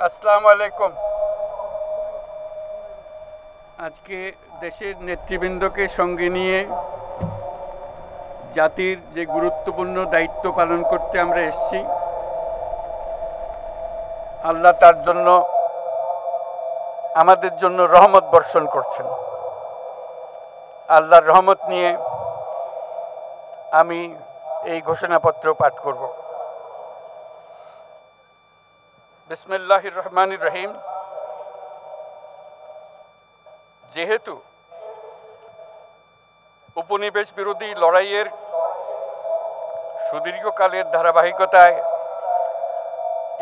আসসালামু আলাইকুম। আজকে দেশের নেতৃবৃন্দকে সঙ্গে নিয়ে জাতির যে গুরুত্বপূর্ণ দায়িত্ব পালন করতে আমরা এসেছি, আল্লাহ তার জন্য আমাদের জন্য রহমত বর্ষণ করছেন। আল্লাহর রহমত নিয়ে আমি এই ঘোষণাপত্র পাঠ করব। বিসমিল্লাহির রহমানির রহিম। যেহেতু উপনিবেশ বিরোধী লড়াইয়ের সুদীর্ঘকালের ধারাবাহিকতায়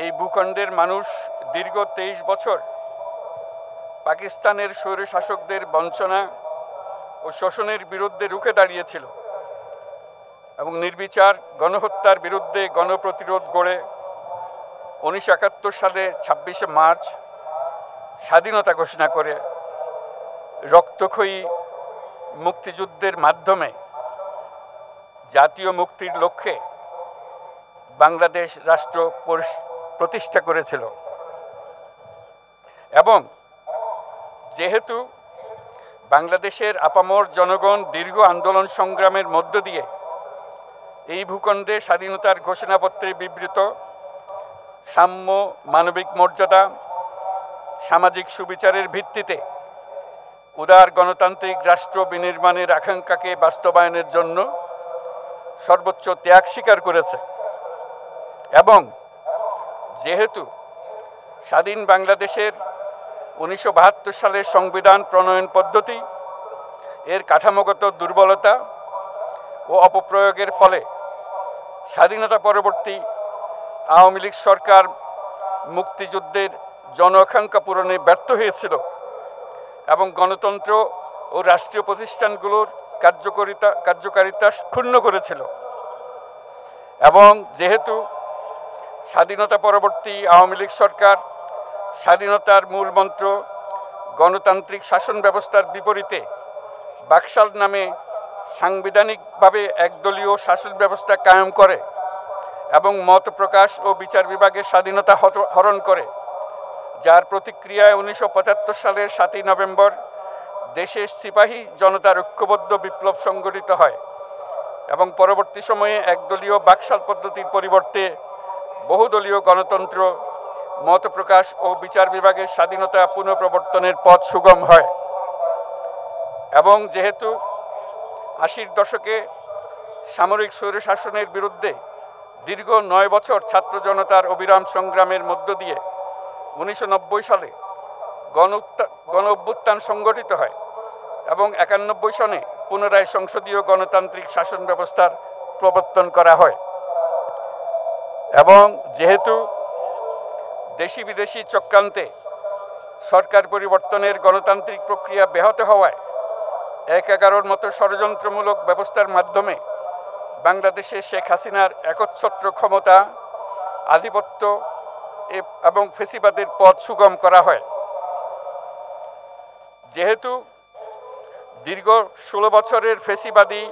এই ভূখণ্ডের মানুষ দীর্ঘ 23 বছর পাকিস্তানের স্বৈরশাসকদের বঞ্চনা ও শোষণের বিরুদ্ধে রুখে দাঁড়িয়েছিল এবং নির্বিচার গণহত্যার বিরুদ্ধে গণপ্রতিরোধ গড়ে 1971 সালে 26শে মার্চ স্বাধীনতা ঘোষণা করে রক্তক্ষয়ী মুক্তিযুদ্ধের মাধ্যমে জাতীয় মুক্তির লক্ষ্যে বাংলাদেশ রাষ্ট্র প্রতিষ্ঠা করেছিল। এবং যেহেতু বাংলাদেশের আপামর জনগণ দীর্ঘ আন্দোলন সংগ্রামের মধ্য দিয়ে এই ভূখণ্ডে স্বাধীনতার ঘোষণাপত্রে বিবৃত সাম্য, মানবিক মর্যাদা, সামাজিক সুবিচারের ভিত্তিতে উদার গণতান্ত্রিক রাষ্ট্র বিনির্মাণের আকাঙ্ক্ষাকে বাস্তবায়নের জন্য সর্বোচ্চ ত্যাগ স্বীকার করেছে, এবং যেহেতু স্বাধীন বাংলাদেশের 1972 সালের সংবিধান প্রণয়ন পদ্ধতি এর কাঠামোগত দুর্বলতা ও অপপ্রয়োগের ফলে স্বাধীনতা পরবর্তী আওয়ামী লীগ সরকার মুক্তিযুদ্ধের জন আকাঙ্ক্ষা পূরণে ব্যর্থ হয়েছিল এবং গণতন্ত্র ও রাষ্ট্রীয় প্রতিষ্ঠানগুলোর কার্যকারিতা ক্ষুণ্ণ করেছিল। এবং যেহেতু স্বাধীনতা পরবর্তী আওয়ামী লীগ সরকার স্বাধীনতার মূল মন্ত্র গণতান্ত্রিক শাসন ব্যবস্থার বিপরীতে বাকশাল নামে সাংবিধানিকভাবে একদলীয় শাসন ব্যবস্থা কায়েম করে এবং মত প্রকাশ ও বিচার বিভাগের স্বাধীনতা হরণ করে, যার প্রতিক্রিয়ায় 1975 সালের 7ই নভেম্বর দেশের সিপাহী জনতার ঐক্যবদ্ধ বিপ্লব সংগঠিত হয় এবং পরবর্তী সময়ে একদলীয় বাকশাল পদ্ধতির পরিবর্তে বহুদলীয় গণতন্ত্র, মত প্রকাশ ও বিচার বিভাগের স্বাধীনতা পুনঃপ্রবর্তনের পথ সুগম হয়। এবং যেহেতু 80-র দশকে সামরিক স্বৈরশাসনের বিরুদ্ধে দীর্ঘ 9 বছর ছাত্র জনতার অবিরাম সংগ্রামের মধ্য দিয়ে 1990 সালে গণ অভ্যুত্থান সংগঠিত হয় এবং 91 সনে পুনরায় সংসদীয় গণতান্ত্রিক শাসন ব্যবস্থার প্রবর্তন করা হয়। এবং যেহেতু দেশি বিদেশি চক্রান্তে সরকার পরিবর্তনের গণতান্ত্রিক প্রক্রিয়া ব্যাহত হওয়ায় 1/11 মতো ষড়যন্ত্রমূলক ব্যবস্থার মাধ্যমে বাংলাদেশে শেখ হাসিনার একচ্ছত্র ক্ষমতা, আধিপত্য এবং ফেসিবাদের পথ সুগম করা হয়। যেহেতু দীর্ঘ 16 বছরের ফেসিবাদী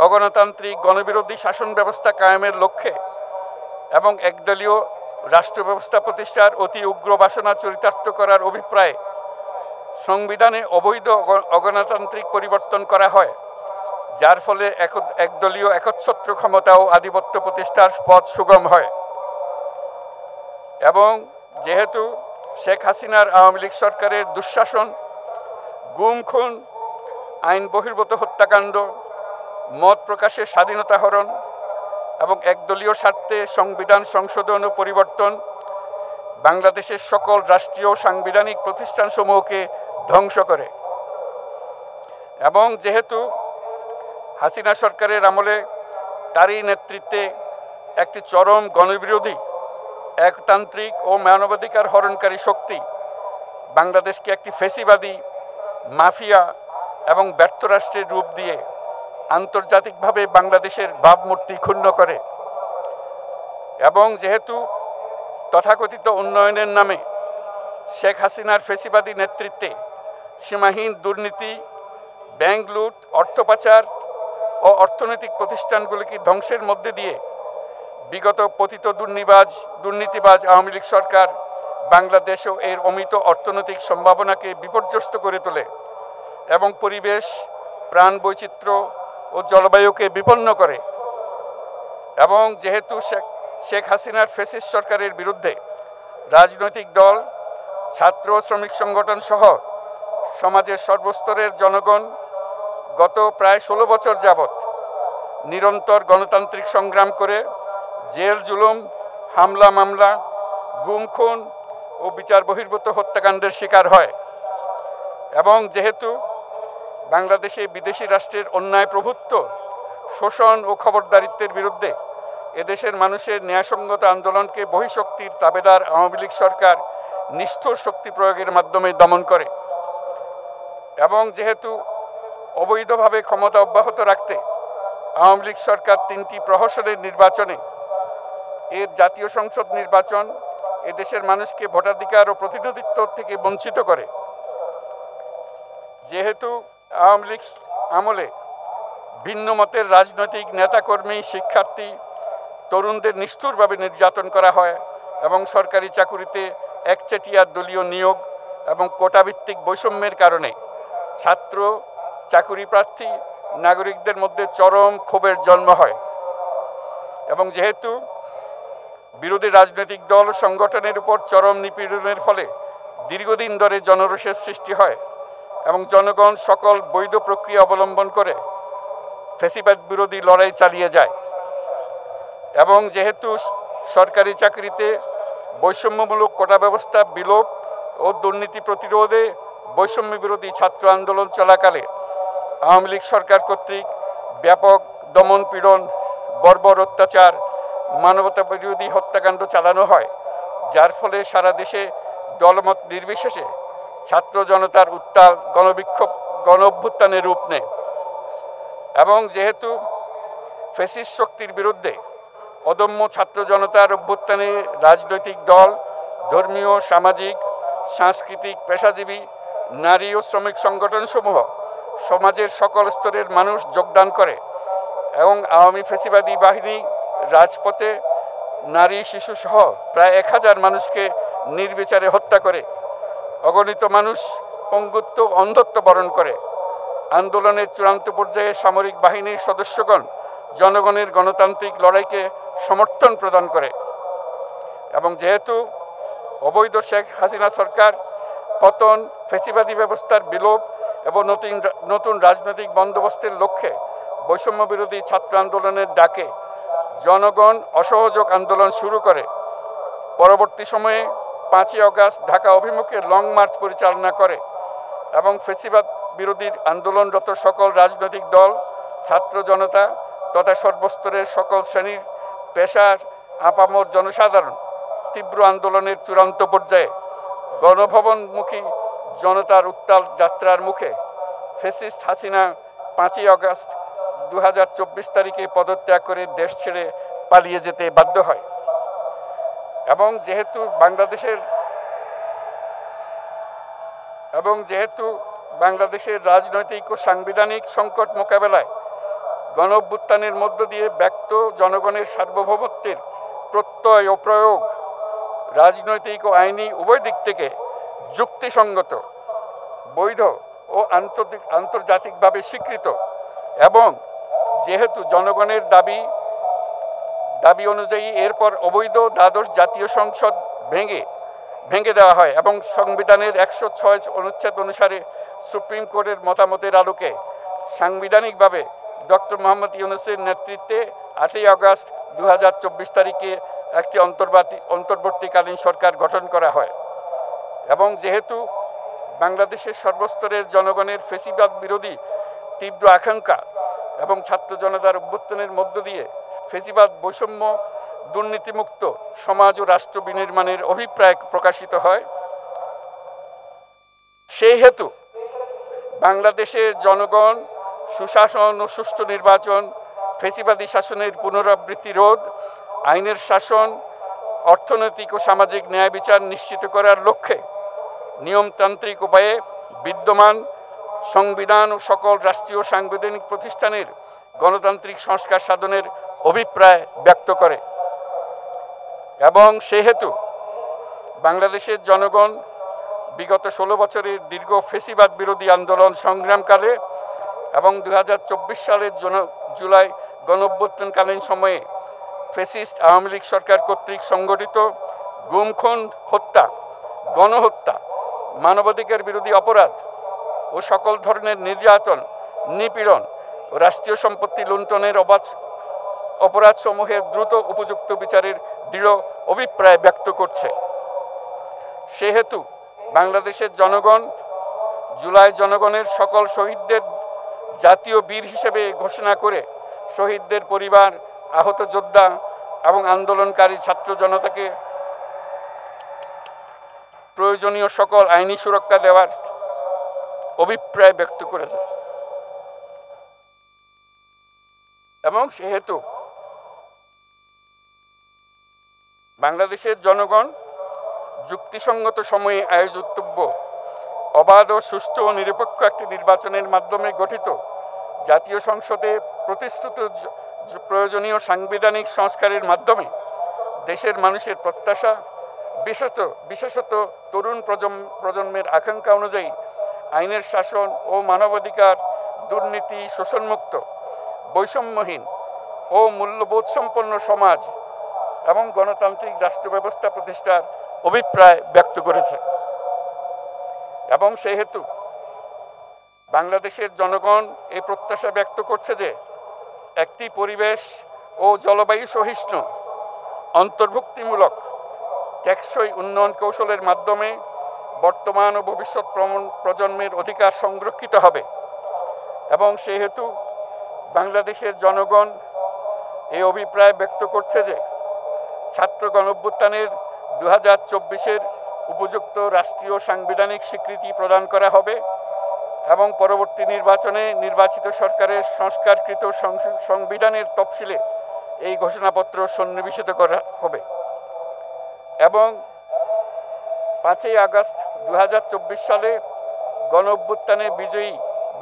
অগণতান্ত্রিক গণবিরোধী শাসন ব্যবস্থা কায়েমের লক্ষ্যে এবং একদলীয় রাষ্ট্র ব্যবস্থা প্রতিষ্ঠার অতি উগ্র বাসনা চরিতার্থ করার অভিপ্রায়ে সংবিধানে অবৈধ অগণতান্ত্রিক পরিবর্তন করা হয়, যার ফলে একদলীয় একচ্ছত্র ক্ষমতা ও আধিপত্য প্রতিষ্ঠার পথ সুগম হয়। এবং যেহেতু শেখ হাসিনার আওয়ামী লীগ সরকারের দুঃশাসন, গুম খুন, আইন বহির্ভূত হত্যাকাণ্ড, মত প্রকাশের স্বাধীনতা হরণ এবং একদলীয় স্বার্থে সংবিধান সংশোধন ও পরিবর্তন বাংলাদেশের সকল রাষ্ট্রীয় সাংবিধানিক প্রতিষ্ঠানসমূহকে ধ্বংস করে। এবং যেহেতু হাসিনা সরকারের আমলে তারই নেতৃত্বে একটি চরম গণবিরোধী, একতান্ত্রিক ও মানবাধিকার হরণকারী শক্তি বাংলাদেশকে একটি ফেসিবাদী, মাফিয়া এবং ব্যর্থ রাষ্ট্রের রূপ দিয়ে আন্তর্জাতিকভাবে বাংলাদেশের ভাবমূর্তি ক্ষুণ্ণ করে। এবং যেহেতু তথাকথিত উন্নয়নের নামে শেখ হাসিনার ফেসিবাদী নেতৃত্বে সীমাহীন দুর্নীতি, ব্যাংক লুট, অর্থ পাচার ও অর্থনৈতিক প্রতিষ্ঠানগুলিকে ধ্বংসের মধ্যে দিয়ে বিগত পতিত দুর্নীতিবাজ আওয়ামী লীগ সরকার বাংলাদেশ ও এর অমিত অর্থনৈতিক সম্ভাবনাকে বিপর্যস্ত করে তোলে এবং পরিবেশ, প্রাণ বৈচিত্র্য ও জলবায়ুকে বিপন্ন করে। এবং যেহেতু শেখ হাসিনার ফ্যাসিস্ট সরকারের বিরুদ্ধে রাজনৈতিক দল, ছাত্র শ্রমিক সংগঠন সহ সমাজের সর্বস্তরের জনগণ গত প্রায় 16 বছর যাবৎ নিরন্তর গণতান্ত্রিক সংগ্রাম করে জেল জুলুম, হামলা মামলা, গুম খুন ও বিচার বহির্ভূত হত্যাকাণ্ডের শিকার হয়। এবং যেহেতু বাংলাদেশে বিদেশি রাষ্ট্রের অন্যায় প্রভুত্ব, শোষণ ও খবরদারিত্বের বিরুদ্ধে এদেশের মানুষের ন্যায়সঙ্গত আন্দোলনকে বহিঃশক্তির তাবেদার আওয়ামী লীগ সরকার নিষ্ঠুর শক্তি প্রয়োগের মাধ্যমে দমন করে। এবং যেহেতু অবৈধভাবে ক্ষমতা অব্যাহত রাখতে আওয়ামী লীগ সরকার 3টি প্রহসনের নির্বাচনে এর জাতীয় সংসদ নির্বাচন এদেশের মানুষকে ভোটাধিকার ও প্রতিনিধিত্ব থেকে বঞ্চিত করে। যেহেতু আওয়ামী লীগ আমলে ভিন্ন মতের রাজনৈতিক নেতাকর্মী, শিক্ষার্থী, তরুণদের নিষ্ঠুরভাবে নির্যাতন করা হয় এবং সরকারি চাকুরিতে একচেটিয়া দলীয় নিয়োগ এবং কোটাভিত্তিক বৈষম্যের কারণে ছাত্র, চাকুরি প্রার্থী, নাগরিকদের মধ্যে চরম ক্ষোভের জন্ম হয়। এবং যেহেতু বিরোধী রাজনৈতিক দল সংগঠনের উপর চরম নিপীড়নের ফলে দীর্ঘদিন ধরে জনরোষের সৃষ্টি হয় এবং জনগণ সকল বৈধ প্রক্রিয়া অবলম্বন করে ফ্যাসিবাদ বিরোধী লড়াই চালিয়ে যায়। এবং যেহেতু সরকারি চাকরিতে বৈষম্যমূলক কোটা ব্যবস্থা বিলোপ ও দুর্নীতি প্রতিরোধে বৈষম্য বিরোধী ছাত্র আন্দোলন চলাকালে আওয়ামী লীগ সরকার কর্তৃক ব্যাপক দমন পীড়ন, বর্বর অত্যাচার, মানবতা বিরোধী হত্যাকাণ্ড চালানো হয়, যার ফলে সারা দেশে দলমত নির্বিশেষে ছাত্র জনতার উত্তাল গণবিক্ষোভ গণ অভ্যুত্থানের রূপ নেয়। এবং যেহেতু ফ্যাসিস্ট শক্তির বিরুদ্ধে অদম্য ছাত্র জনতার অভ্যুত্থানে রাজনৈতিক দল, ধর্মীয়, সামাজিক, সাংস্কৃতিক, পেশাজীবী, নারী ও শ্রমিক সংগঠনসমূহ সমাজের সকল স্তরের মানুষ যোগদান করে এবং আওয়ামী ফ্যাসিবাদী বাহিনী রাজপথে নারী, শিশু সহ প্রায় 1000 মানুষকে নির্বিচারে হত্যা করে, অগণিত মানুষ পঙ্গুত্ব, অন্ধত্ব বরণ করে। আন্দোলনের চূড়ান্ত পর্যায়ে সামরিক বাহিনীর সদস্যগণ জনগণের গণতান্ত্রিক লড়াইকে সমর্থন প্রদান করে। এবং যেহেতু অবৈধ শেখ হাসিনা সরকার পতন, ফ্যাসিবাদী ব্যবস্থার বিলোপ এবং নতুন রাজনৈতিক বন্দোবস্তের লক্ষ্যে বৈষম্য বিরোধী ছাত্র আন্দোলনের ডাকে জনগণ অসহযোগ আন্দোলন শুরু করে, পরবর্তী সময়ে 5ই আগস্ট ঢাকা অভিমুখে লং মার্চ পরিচালনা করে এবং ফ্যাসিবাদ বিরোধী আন্দোলনরত সকল রাজনৈতিক দল, ছাত্র জনতা তথা সর্বস্তরের সকল শ্রেণীর, পেশার, আপামর জনসাধারণ তীব্র আন্দোলনের চূড়ান্ত পর্যায়ে গণভবনমুখী জনতার উত্তাল যাত্রার মুখে ফ্যাসিস্ট হাসিনা 5ই আগস্ট 2024 তারিখে পদত্যাগ করে দেশ ছেড়ে পালিয়ে যেতে বাধ্য হয়। এবং যেহেতু বাংলাদেশের রাজনৈতিক ও সাংবিধানিক সংকট মোকাবেলায় গণ অভ্যুত্থানের মধ্য দিয়ে ব্যক্ত জনগণের সার্বভৌমত্বের প্রত্যয় ও প্রয়োগ রাজনৈতিক ও আইনি উভয় দিক থেকে যুক্তিসঙ্গত, বৈধ ও আন্তর্জাতিকভাবে স্বীকৃত। এবং যেহেতু জনগণের দাবি অনুযায়ী এরপর অবৈধ দ্বাদশ জাতীয় সংসদ ভেঙে দেওয়া হয় এবং সংবিধানের 106 অনুচ্ছেদ অনুসারে সুপ্রিম কোর্টের মতামতের আলোকে সাংবিধানিকভাবে ডক্টর মোহাম্মদ ইউনূসের নেতৃত্বে 8ই আগস্ট 2024 তারিখে একটি অন্তর্বর্তীকালীন সরকার গঠন করা হয়। এবং যেহেতু বাংলাদেশের সর্বস্তরের জনগণের ফ্যাসিবাদ বিরোধী তীব্র আকাঙ্ক্ষা এবং ছাত্র জনতার অভ্যুত্থানের মধ্য দিয়ে ফ্যাসিবাদ, বৈষম্য, দুর্নীতিমুক্ত সমাজ ও রাষ্ট্র বিনির্মাণের অভিপ্রায় প্রকাশিত হয়, সেই হেতু বাংলাদেশের জনগণ সুশাসন ও সুষ্ঠু নির্বাচন, ফ্যাসিবাদী শাসনের পুনরাবৃত্তি রোধ, আইনের শাসন, অর্থনৈতিক ও সামাজিক ন্যায় বিচার নিশ্চিত করার লক্ষ্যে নিয়মতান্ত্রিক উপায়ে বিদ্যমান সংবিধান ও সকল রাষ্ট্রীয় সাংবিধানিক প্রতিষ্ঠানের গণতান্ত্রিক সংস্কার সাধনের অভিপ্রায় ব্যক্ত করে। এবং সেহেতু বাংলাদেশের জনগণ বিগত 16 বছরের দীর্ঘ ফেসিবাদ বিরোধী আন্দোলন সংগ্রামকালে এবং 2024 সালের জুলাই গণঅভ্যুত্থানকালীন সময়ে ফ্যাসিস্ট আওয়ামী লীগ সরকার কর্তৃক সংগঠিত গুম খুন, হত্যা, গণহত্যা, মানবাধিকার বিরোধী অপরাধ ও সকল ধরনের নির্যাতন, নিপীড়ন ও রাষ্ট্রীয় সম্পত্তি লুণ্ঠনের অপরাধসমূহের দ্রুত উপযুক্ত বিচারের দৃঢ় অভিপ্রায় ব্যক্ত করছে। সেহেতু বাংলাদেশের জনগণ জুলাই জনগণের সকল শহীদদের জাতীয় বীর হিসেবে ঘোষণা করে শহীদদের পরিবার, আহত যোদ্ধা এবং আন্দোলনকারী ছাত্র জনতাকে প্রয়োজনীয় সকল আইনি সুরক্ষা দেওয়ার অভিপ্রায় ব্যক্ত করেছে। এবং সেহেতু বাংলাদেশের জনগণ যুক্তিসঙ্গত সময়ে আয়োজিতব্য অবাধ ও সুষ্ঠু ও নিরপেক্ষ একটি নির্বাচনের মাধ্যমে গঠিত জাতীয় সংসদে প্রতিশ্রুত প্রয়োজনীয় সাংবিধানিক সংস্কারের মাধ্যমে দেশের মানুষের প্রত্যাশা, বিশেষত তরুণ প্রজন্মের আকাঙ্ক্ষা অনুযায়ী আইনের শাসন ও মানবাধিকার, দুর্নীতি, শোষণমুক্ত, বৈষম্যহীন ও মূল্যবোধ সম্পন্ন সমাজ এবং গণতান্ত্রিক রাষ্ট্র ব্যবস্থা প্রতিষ্ঠার অভিপ্রায় ব্যক্ত করেছে। এবং সেহেতু বাংলাদেশের জনগণ এই প্রত্যাশা ব্যক্ত করছে যে একটি পরিবেশ ও জলবায়ু সহিষ্ণু, অন্তর্ভুক্তিমূলক, টেকসই উন্নয়ন কৌশলের মাধ্যমে বর্তমান ও ভবিষ্যৎ প্রজন্মের অধিকার সংরক্ষিত হবে। এবং সেহেতু বাংলাদেশের জনগণ এই অভিপ্রায় ব্যক্ত করছে যে ছাত্র গণঅভ্যুত্থানের 2024-এর উপযুক্ত রাষ্ট্রীয় সাংবিধানিক স্বীকৃতি প্রদান করা হবে এবং পরবর্তী নির্বাচনে নির্বাচিত সরকারের সংস্কারকৃত সংবিধানের তফসিলে এই ঘোষণাপত্র সন্নিবেশিত করা হবে। এবং 5ই আগস্ট 2024 সালে গণঅভ্যুত্থানে বিজয়ী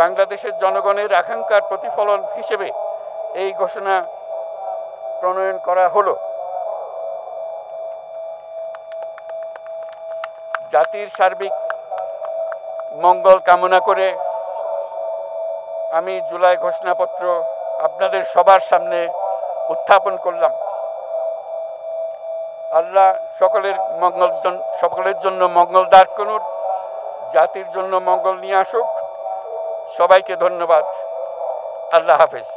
বাংলাদেশের জনগণের আকাঙ্ক্ষার প্রতিফলন হিসেবে এই ঘোষণা প্রণয়ন করা হলো। জাতির সার্বিক মঙ্গল কামনা করে আমি জুলাই ঘোষণাপত্র আপনাদের সবার সামনে উত্থাপন করলাম। আল্লাহ সকলের জন্য মঙ্গল দান করুন, জাতির জন্য মঙ্গল নিয়ে আসুক। সবাইকে ধন্যবাদ। আল্লাহ হাফেজ।